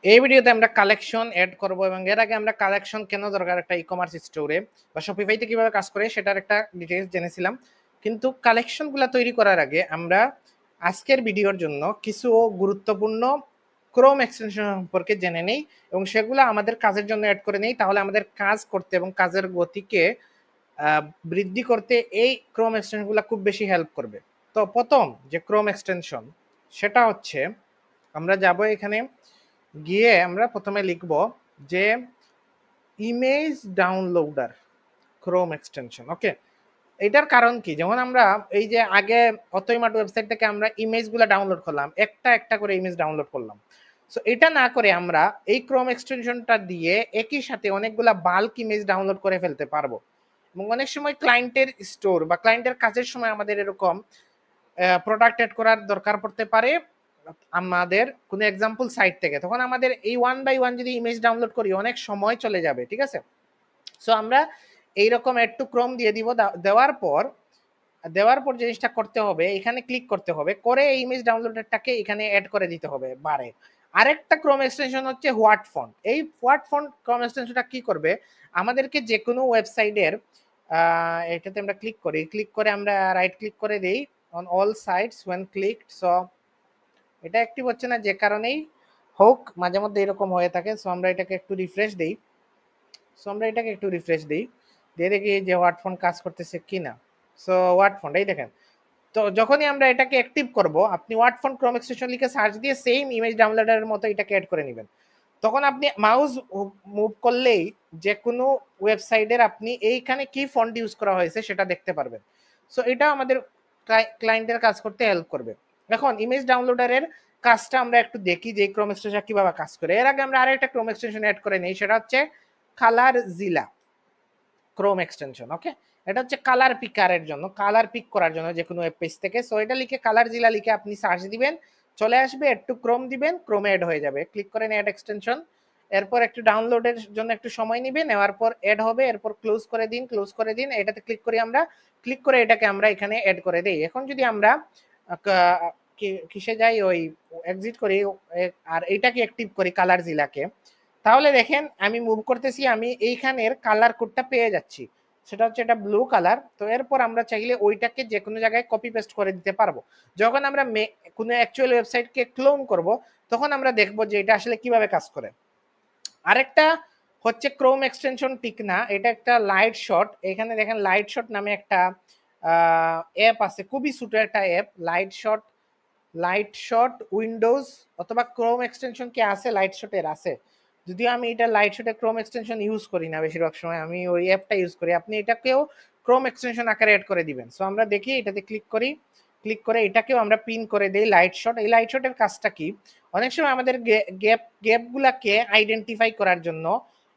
এই ভিডিওতে আমরা কালেকশন এড করব এবং এর আগে আমরা কালেকশন কেন দরকার একটা ই-কমার্স স্টোরে বা শপিফাইতে কিভাবে কাজ করে সেটার একটা ডিটেইলস জেনেছিলাম। কিন্তু কালেকশনগুলো তৈরি করার আগে আমরা আজকের ভিডিওর জন্য কিছু গুরুত্বপূর্ণ ক্রোম এক্সটেনশন সম্পর্কে জেনে নেই এবং সেগুলো আমাদের কাজের জন্য অ্যাড করে নেই, তাহলে আমাদের কাজ করতে এবং কাজের গতিকে বৃদ্ধি করতে এই ক্রোম এক্সটেনশনগুলো খুব বেশি হেল্প করবে। তো প্রথম যে ক্রোম এক্সটেনশন সেটা হচ্ছে, আমরা যাব এখানে গিয়ে আমরা প্রথমে লিখব যে ইমেজ ডাউনলোডার ক্রোম এক্সটেনশন। ওকে, এটার কারণ কি, যেমন আমরা এই যে আগে অথইমার্ট ওয়েবসাইট থেকে আমরা ইমেজগুলো ডাউনলোড করলাম, একটা একটা করে ইমেজ ডাউনলোড করলাম। সো এটা না করে আমরা এই ক্রোম এক্সটেনশনটা দিয়ে একই সাথে অনেকগুলা বাল্ক ইমেজ ডাউনলোড করে ফেলতে পারবো। এবং অনেক সময় ক্লায়েন্টের স্টোর বা ক্লায়েন্টের কাজের সময় আমাদের এরকম প্রোডাক্ট এড করার দরকার পড়তে পারে আমাদের কোনো এক্সাম্পল সাইট থেকে, তখন আমাদের এই 1 বাই 1 যদি ইমেজ ডাউনলোড করি অনেক সময় চলে যাবে, ঠিক আছে। সো আমরা এইরকম এড টু ক্রোম দিয়ে দিব, দেওয়ার পর জিনিসটা করতে হবে, এখানে ক্লিক করতে হবে, করে এই ইমেজ ডাউনলোডেরটাকে এখানে অ্যাড করে দিতে হবে বারে। আরেকটা ক্রোম এক্সটেনশন হচ্ছে হোয়াট ফন্ট। এই হোয়াট ফন্ট ক্রোম এক্সটেনশনটা কি করবে, আমাদেরকে যে কোনো ওয়েবসাইটের এটাতে আমরা ক্লিক করে আমরা রাইট ক্লিক করে দেই on all sites when clicked. So এটা অ্যাক্টিভ হচ্ছে না, যে কারণেই হোক মাঝে মধ্যে এরকম হয়ে থাকে। সো আমরা এটাকে একটু রিফ্রেশ দিই, দিয়ে দেখি যে হোয়াট ফন্ট কাজ করতেছে কিনা। সো হোয়াট ফন্ট এই দেখেন। তো যখনই আমরা এটাকে অ্যাক্টিভ করব, আপনি হোয়াট ফন্ট ক্রোম এক্সটেনশন লিখে সার্চ দিয়ে সেম ইমেজ ডাউনলোডারের মতো এটাকে অ্যাড করে নেবেন। তখন আপনি মাউস মুভ করলেই যে কোনো ওয়েবসাইটের আপনি এইখানে কি ফন্ট ইউজ করা হয়েছে সেটা দেখতে পারবেন। সো এটা আমাদের ক্লায়েন্টের কাজ করতে হেল্প করবে। এখন ইমেজ ডাউনলোডারের কাজটা আমরা একটু দেখি যে ক্রোম এক্সটেনশন কিভাবে কাজ করে। এর আগে আমরা আরেকটা ক্রোম এক্সটেনশন অ্যাড করে নেই, সেটা হচ্ছে কালার জিলা ক্রোম এক্সটেনশন। ওকে, এটা হচ্ছে কালার পিকারের জন্য, কালার পিক করার জন্য যে কোনো ওয়েব পেজ থেকে। সো এটা লিখে কালার জিলা লিখে আপনি সার্চ দিবেন, চলে আসবে, একটু ক্রোম দিবেন, ক্রোমে অ্যাড হয়ে যাবে। ক্লিক করেন অ্যাড এক্সটেনশন, এরপর একটু ডাউনলোডের জন্য একটু সময় নিবে, নেওয়ার পর অ্যাড হবে, এরপর ক্লোজ করে দিন। এটাতে ক্লিক করি আমরা, ক্লিক করে এটাকে আমরা এখানে অ্যাড করে দেই। এখন যদি আমরা কিসে যাই, ওই এক্সিট করি আর এইটাকে অ্যাক্টিভ করি কালার জিলাকে, তাহলে দেখেন আমি মুভ করতেছি, আমি এইখানের কালার কোডটা পেয়ে যাচ্ছি, সেটা হচ্ছে এটা ব্লু কালার। তো এরপর আমরা চাইলে ওইটাকে যে কোনো জায়গায় কপি পেস্ট করে দিতে পারবো। যখন আমরা কোনো অ্যাকচুয়াল ওয়েবসাইটকে ক্লোন করব, তখন আমরা দেখবো যে এটা আসলে কিভাবে কাজ করে। আরেকটা হচ্ছে ক্রোম এক্সটেনশন টিক না, এটা একটা লাইট শট। এখানে দেখেন লাইট শট নামে একটা অ্যাপ আছে, খুবই ছোট একটা অ্যাপ, লাইট শট উইন্ডোজ অথবা ক্রোম এক্সটেনশন কি আছে, লাইট শটের আছে। যদিও আমি এটা লাইট শটে ক্রোম এক্সটেনশন ইউজ করি না, বেশিরভাগ সময় আমি ওই অ্যাপটা ইউজ করি। আপনি এটাকেও ক্রোম এক্সটেনশন আকারে অ্যাড করে দিবেন। সো আমরা দেখি, এটাতে ক্লিক করি, ক্লিক করে এটাকেও আমরা পিন করে দেই লাইট শট। এই লাইট শটের কাজটা কি, অনেক সময় আমাদের গ্যাপগুলাকে আইডেন্টিফাই করার জন্য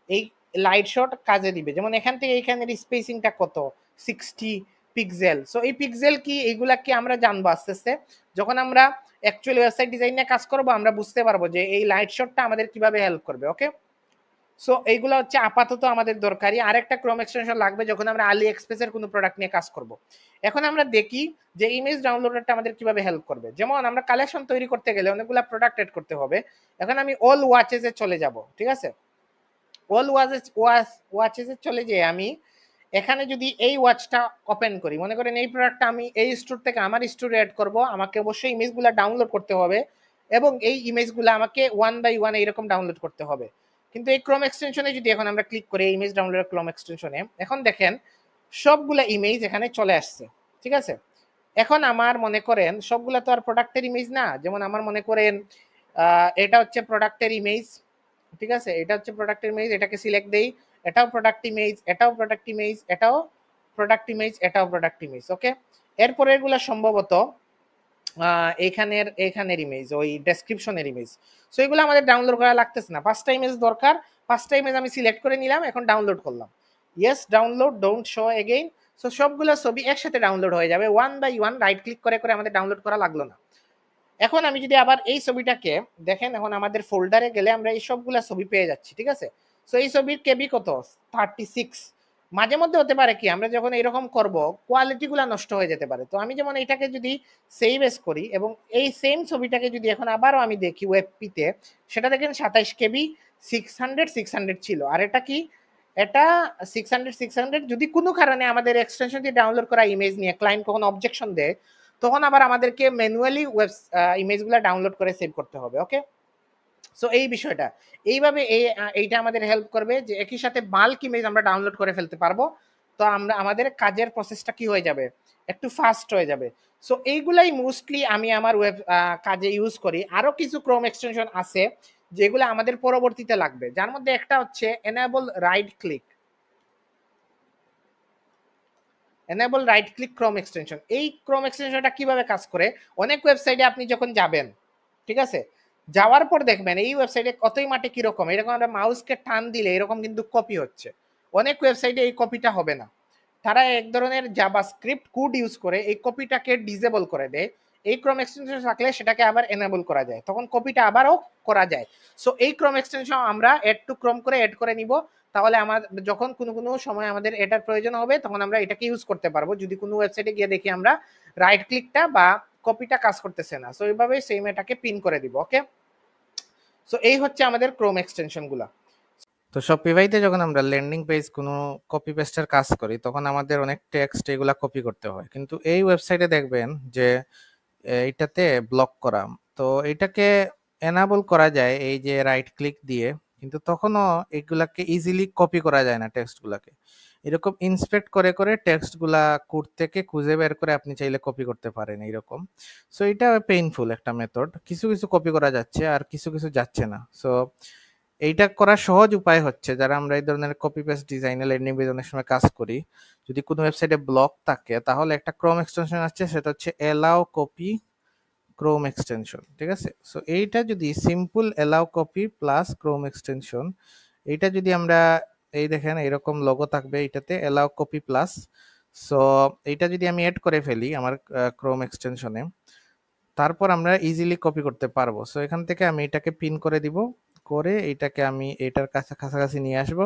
এই লাইট শট কাজে দিবে। যেমন এখান থেকে এইখানের স্পেসিংটা কত, 60 পিক্সেল। সো এই পিক্সেল কি, এইগুলাকে আমরা জানবো আস্তে আস্তে। যখন আমরা অ্যাকচুয়ালি ওয়েবসাইট ডিজাইন নিয়ে কাজ করবো, আমরা বুঝতে পারবো যে এই লাইট শটটা আমাদের কিভাবে হেল্প করবে। ওকে, সো এইগুলো হচ্ছে আপাতত আমাদের দরকারি। আরেকটা ক্রোম এক্সটেনশন লাগবে যখন আমরা আলি এক্সপ্রেসের কোনো প্রোডাক্ট নিয়ে কাজ করব। এখন আমরা দেখি যে ইমেজ ডাউনলোডারটা আমাদের কিভাবে হেল্প করবে। যেমন আমরা কালেকশন তৈরি করতে গেলে অনেকগুলো প্রোডাক্ট এড করতে হবে। এখন আমি অল ওয়াচেসে চলে যাব, ঠিক আছে। অল ওয়াচেসে চলে যেয়ে আমি এখানে যদি এই ওয়াচটা ওপেন করি, মনে করেন এই প্রোডাক্টটা আমি এই স্টোর থেকে আমার স্টোরে অ্যাড করব, আমাকে অবশ্যই ইমেজগুলো ডাউনলোড করতে হবে এবং এই ইমেজগুলো আমাকে 1 বাই 1 এইরকম ডাউনলোড করতে হবে। কিন্তু এই ক্রোম এক্সটেনশনে যদি এখন আমরা ক্লিক করি ইমেজ ডাউনলোড ক্রোম এক্সটেনশনে, এখন দেখেন সবগুলা ইমেজ এখানে চলে আসছে, ঠিক আছে। এখন আমার মনে করেন সবগুলা তো আর প্রোডাক্টের ইমেজ না, যেমন আমার মনে করেন এটা হচ্ছে প্রোডাক্টের ইমেজ, ঠিক আছে, এটা হচ্ছে প্রোডাক্ট ইমেজ, এটাকে সিলেক্ট দেই, এটাও প্রোডাক্ট ইমেজ, এটাও প্রোডাক্ট ইমেজ, এটাও প্রোডাক্ট ইমেজ, এটাও প্রোডাক্ট ইমেজ। ওকে, এরপরে এগুলো সম্ভবত এইখানের ইমেজ, ওই ডেসক্রিপশনের ইমেজ। সো এগুলো আমাদের ডাউনলোড করা লাগতেছে না, 5টা ইমেজ দরকার, 5টা ইমেজ আমি সিলেক্ট করে নিলাম, এখন ডাউনলোড করলাম, yes download, don't show again. So সবগুলো ছবি একসাথে ডাউনলোড হয়ে যাবে 1 বাই 1, রাইট ক্লিক করে করে আমাদের ডাউনলোড করা লাগলো না। এখন আমি যদি আবার এই ছবিটাকে দেখেন, এখন আমাদের ফোল্ডারে গেলে আমরা এই সবগুলা ছবি পেয়ে যাচ্ছি, ঠিক আছে। সো এই ছবির কেবি কত, 36। মাঝে মধ্যে হতে পারে কি আমরা যখন এরকম করব কোয়ালিটিগুলো নষ্ট হয়ে যেতে পারে। তো আমি যেমন এটাকে যদি সেভ এস করি এবং এই সেম ছবিটাকে যদি এখন আবারও আমি দেখি ওয়েবপিতে, সেটা দেখেন 27 কেবি 600 ছিল। আর এটা কি, এটা 600 যদি কোনো কারণে আমাদের এক্সটেনশন দিয়ে ডাউনলোড করা ইমেজ নিয়ে ক্লায়েন্ট কখনো অবজেকশন দেয়, তখন আবার আমাদেরকে ম্যানুয়ালি ইমেজগুলো ডাউনলোড করে সেভ করতে হবে। ওকে, সো এই বিষয়টা এইভাবে এইটা আমাদের হেল্প করবে যে একই সাথে বাল্ক ইমেজ আমরা ডাউনলোড করে ফেলতে পারবো। তো আমরা আমাদের কাজের প্রসেসটা কি হয়ে যাবে, একটু ফাস্ট হয়ে যাবে। সো এইগুলাই মোস্টলি আমি আমার ওয়েব কাজে ইউজ করি। আরো কিছু ক্রোম এক্সটেনশন আছে যেগুলো আমাদের পরবর্তীতে লাগবে, যার মধ্যে একটা হচ্ছে enable right click. Enable right click Chrome extension, এই ক্রোম এক্সটেনশনটা কিভাবে কাজ করে, অনেক ওয়েবসাইটে আপনি যখন যাবেন, ঠিক আছে, যাওয়ার পর দেখবেন এই ওয়েবসাইটে কতই মাঠে কিরকম এরকম আমরা মাউসকে টান দিলে এরকম কিন্তু কপি হচ্ছে। অনেক ওয়েবসাইটে এই কপিটা হবে না, তারা এক ধরনের জাভাস্ক্রিপ্ট কোড ইউজ করে এই কপিটাকে ডিসেবল করে দেয়। এই ক্রোম এক্সটেনশন থাকলে সেটাকে আবার এনেবল করা যায়, তখন কপিটা আবারও করা যায়। সো এই ক্রোম এক্সটেনশন আমরা এড টু ক্রোম করে এড করে নিব, তাহলে আমার যখন কোনো কোনো সময় আমাদের এটার প্রয়োজন হবে তখন আমরা এটাকে ইউজ করতে পারবো, যদি কোনো ওয়েবসাইটে গিয়ে দেখি আমরা রাইট ক্লিকটা বা কপিটা কাজ করতেছে না। সো এইভাবে সেম এটাকে পিন করে দিব। ওকে, সো এই হচ্ছে আমাদের ক্রোম এক্সটেনশন গুলা। তো শপিফাইতে যখন আমরা ল্যান্ডিং পেজ কোনো কপি পেস্টের কাজ করি তখন আমাদের অনেক টেক্সট এগুলা কপি করতে হয়, কিন্তু এই ওয়েবসাইটে দেখবেন যে এইটাতে ব্লক করা, তো এটাকে এনাবল করা যায় এই যে রাইট ক্লিক দিয়ে, কিন্তু তখনও এগুলাকে ইজিলি কপি করা যায় না টেক্সটগুলাকে। এরকম ইন্সপেক্ট করে করে টেক্সটগুলা কোড থেকে খুঁজে বের করে আপনি চাইলে কপি করতে পারেন এইরকম। সো এটা পেইনফুল একটা মেথড, কিছু কিছু কপি করা যাচ্ছে আর কিছু কিছু যাচ্ছে না। সো এইটা করার সহজ উপায় হচ্ছে, যারা আমরা এই ধরনের কপি পেস্ট ডিজাইনে ল্যান্ডিং পেজ অনেক সময় কাজ করি, যদি কোনো ওয়েবসাইটে ব্লক থাকে তাহলে একটা ক্রোম এক্সটেনশন আছে, সেটা হচ্ছে এলাও কপি ক্রোম এক্সটেনশন। ঠিক আছে, সো এইটা যদি simple allow copy plus Chrome extension, এইটা যদি আমরা এই দেখেন এরকম লোগো থাকবে এটাতে এলাও কপি প্লাস। সো এইটা যদি আমি এড করে ফেলি আমার ক্রোম এক্সটেনশনে, তারপর আমরা ইজিলি কপি করতে পারবো। সো এখান থেকে আমি এটাকে পিন করে দিব, করে এটাকে আমি এটার কাছে কাছাকাছি নিয়ে আসব।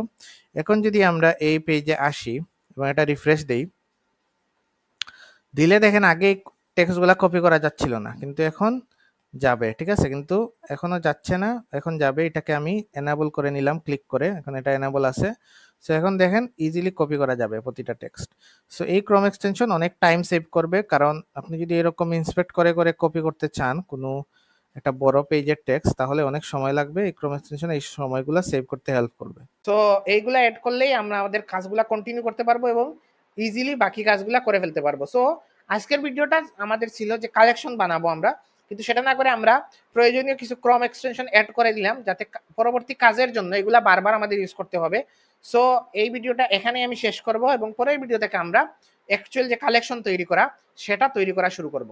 এখন যদি আমরা এই পেজে আসি এবং এটা রিফ্রেশ দেই, দিলে দেখেন আগে টেক্সটগুলা কপি করা যাচ্ছিল না, কিন্তু এখন যাবে। ঠিক আছে, কিন্তু এখনো যাচ্ছে না, এখন যাবে। এটাকে আমি এনাবল করে নিলাম ক্লিক করে, এখন এটা এনাবল আছে। সো এখন দেখেন ইজিলি কপি করা যাবে প্রতিটা টেক্সট। সো এই ক্রোম এক্সটেনশন অনেক টাইম সেভ করবে, কারণ আপনি যদি এরকম ইন্সপেক্ট করে করে কপি করতে চান কোনো একটা বড় পেজের টেক্সট, তাহলে অনেক সময় লাগবে। এই ক্রোম এক্সটেনশন এই সময়গুলো সেভ করতে হেল্প করবে। তো এইগুলা অ্যাড করলেই আমরা আমাদের কাজগুলা কন্টিনিউ করতে পারবো এবং ইজিলি বাকি কাজগুলা করে ফেলতে পারবো। সো আজকের ভিডিওটা আমাদের ছিল যে কালেকশন বানাবো আমরা, কিন্তু সেটা না করে আমরা প্রয়োজনীয় কিছু ক্রোম এক্সটেনশন অ্যাড করে দিলাম যাতে পরবর্তী কাজের জন্য এগুলা বারবার আমাদের ইউজ করতে হবে। সো এই ভিডিওটা এখানেই আমি শেষ করব এবং পরের ভিডিও থেকে আমরা অ্যাকচুয়াল যে কালেকশন তৈরি করা সেটা তৈরি করা শুরু করব।